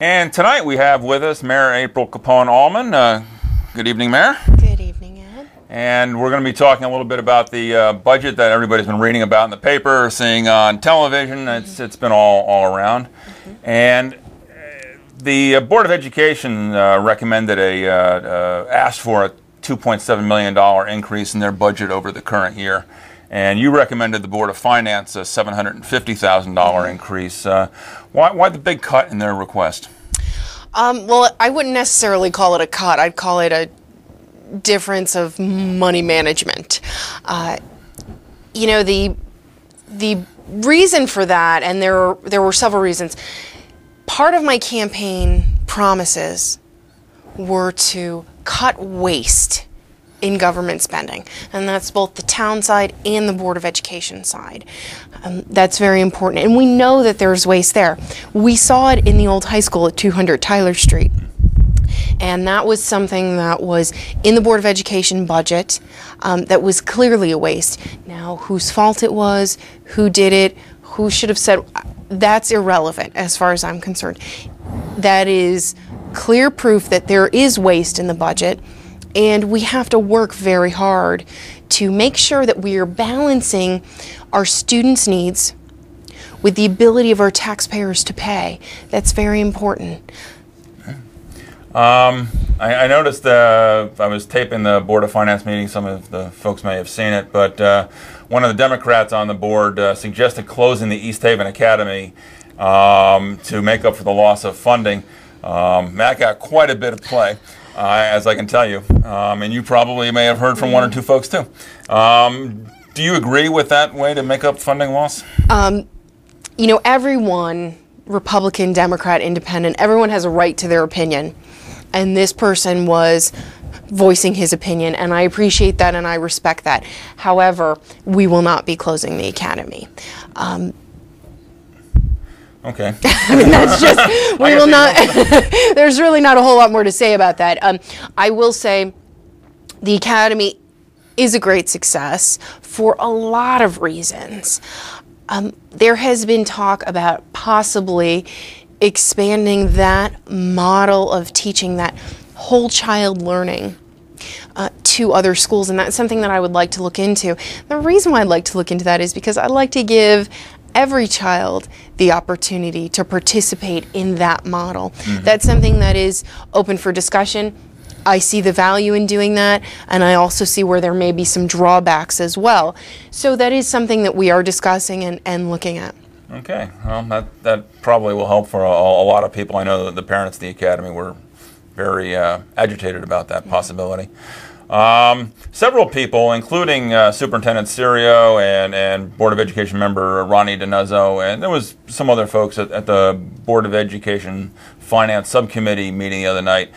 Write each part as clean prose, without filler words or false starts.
And tonight we have with us Mayor April Capone-Allman. Good evening, Mayor. Good evening, Ed. And we're going to be talking a little bit about the budget that everybody's been reading about in the paper, seeing on television. It's been all around. And the Board of Education recommended asked for a $2.7 million increase in their budget over the current year. And you recommended the Board of Finance a $750,000 increase. Why the big cut in their request? Well, I wouldn't necessarily call it a cut. I'd call it a difference of money management. The reason for that, and there were several reasons. Part of my campaign promises were to cut waste in government spending, and that's both the town side and the Board of Education side. That's very important, and we know that there's waste there. We saw it in the old high school at 200 Tyler Street, and that was something that was in the Board of Education budget that was clearly a waste. Now, whose fault it was, who did it, who should have said, that's irrelevant as far as I'm concerned. That is clear proof that there is waste in the budget. And we have to work very hard to make sure that we are balancing our students' needs with the ability of our taxpayers to pay. That's very important. I noticed I was taping the Board of Finance meeting. Some of the folks may have seen it, but one of the Democrats on the board suggested closing the East Haven Academy to make up for the loss of funding. That got quite a bit of play. As I can tell you, and you probably may have heard from one or two folks too. Do you agree with that way to make up funding loss? Everyone, Republican, Democrat, Independent, everyone has a right to their opinion. And this person was voicing his opinion, and I appreciate that and I respect that. However, we will not be closing the academy. Okay. I mean, that's just, we will not, there's really not a whole lot more to say about that. I will say the Academy is a great success for a lot of reasons. There has been talk about possibly expanding that model of teaching, that whole child learning, to other schools, and that's something that I would like to look into. The reason why I'd like to look into that is because I'd like to give every child the opportunity to participate in that model. That's something that is open for discussion. I see the value in doing that, and I also see where there may be some drawbacks as well. So that is something that we are discussing and looking at. Okay, well, that probably will help for a lot of people. I know that the parents of the Academy were very agitated about that possibility. Several people, including Superintendent Serio and Board of Education member Ronnie DiNuzzo, and there was some other folks at the Board of Education Finance Subcommittee meeting the other night,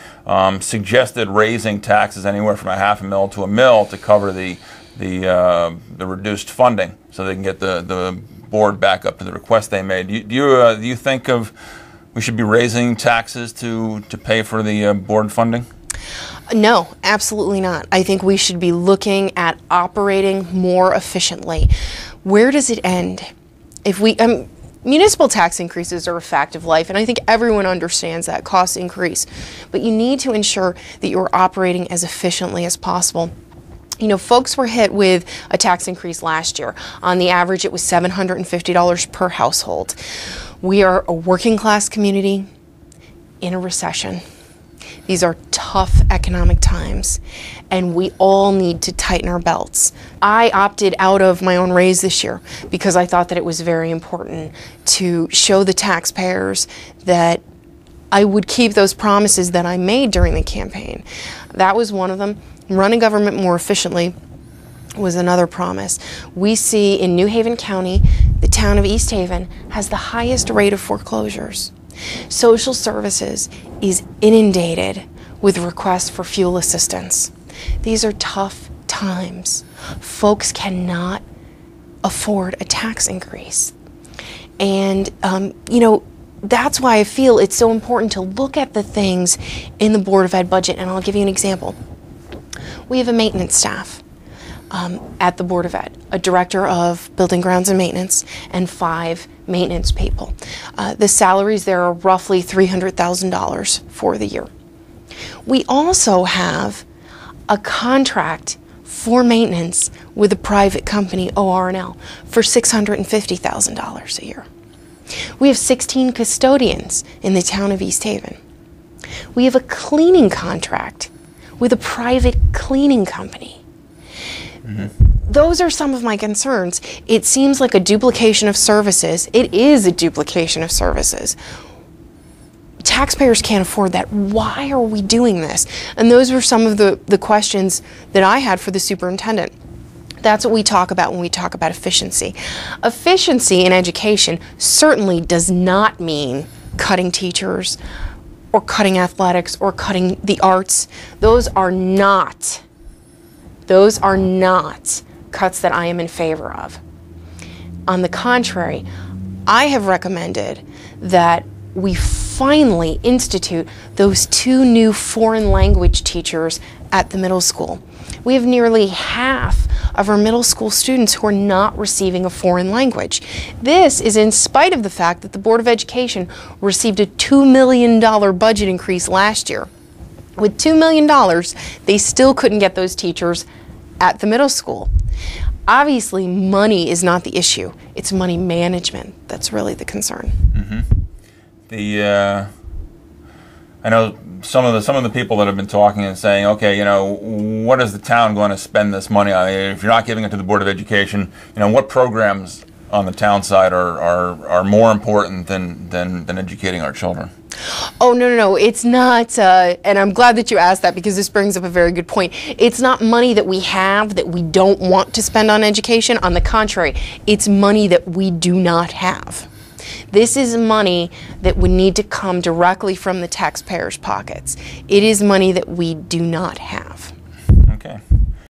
suggested raising taxes anywhere from $500,000 to $1 million to cover the reduced funding, so they can get the board back up to the request they made. Do you think we should be raising taxes to pay for the board funding? No, absolutely not. I think we should be looking at operating more efficiently. Where does it end? If we municipal tax increases are a fact of life, and I think everyone understands that costs increase. But you need to ensure that you're operating as efficiently as possible. Folks were hit with a tax increase last year. On the average, it was $750 per household. We are a working class community in a recession. These are tough economic times, and we all need to tighten our belts. I opted out of my own raise this year because I thought that it was very important to show the taxpayers that I would keep those promises that I made during the campaign. That was one of them. Running government more efficiently was another promise. We see in New Haven County, the town of East Haven has the highest rate of foreclosures. Social services is inundated with requests for fuel assistance. These are tough times. Folks cannot afford a tax increase. And, that's why I feel it's so important to look at the things in the Board of Ed budget, and I'll give you an example. We have a maintenance staff. at the Board of Ed, a director of building grounds and maintenance, and 5 maintenance people. The salaries there are roughly $300,000 for the year. We also have a contract for maintenance with a private company, OR&L, for $650,000 a year. We have 16 custodians in the town of East Haven. We have a cleaning contract with a private cleaning company. Those are some of my concerns. It seems like a duplication of services. It is a duplication of services. Taxpayers can't afford that. Why are we doing this? And those were some of the questions that I had for the superintendent. That's what we talk about when we talk about efficiency. Efficiency in education certainly does not mean cutting teachers or cutting athletics or cutting the arts. Those are not cuts that I am in favor of. On the contrary, I have recommended that we finally institute those 2 new foreign language teachers at the middle school. We have nearly half of our middle school students who are not receiving a foreign language. This is in spite of the fact that the Board of Education received a $2 million budget increase last year. With $2 million, they still couldn't get those teachers at the middle school. Obviously, money is not the issue. It's money management that's really the concern. I know some of the people that have been talking and saying, okay, what is the town going to spend this money on? If you're not giving it to the Board of Education, what programs on the town side are more important than educating our children? Oh, no, it's not, and I'm glad that you asked that because this brings up a very good point. It's not money that we have that we don't want to spend on education. On the contrary, it's money that we do not have. This is money that would need to come directly from the taxpayers' pockets. It is money that we do not have.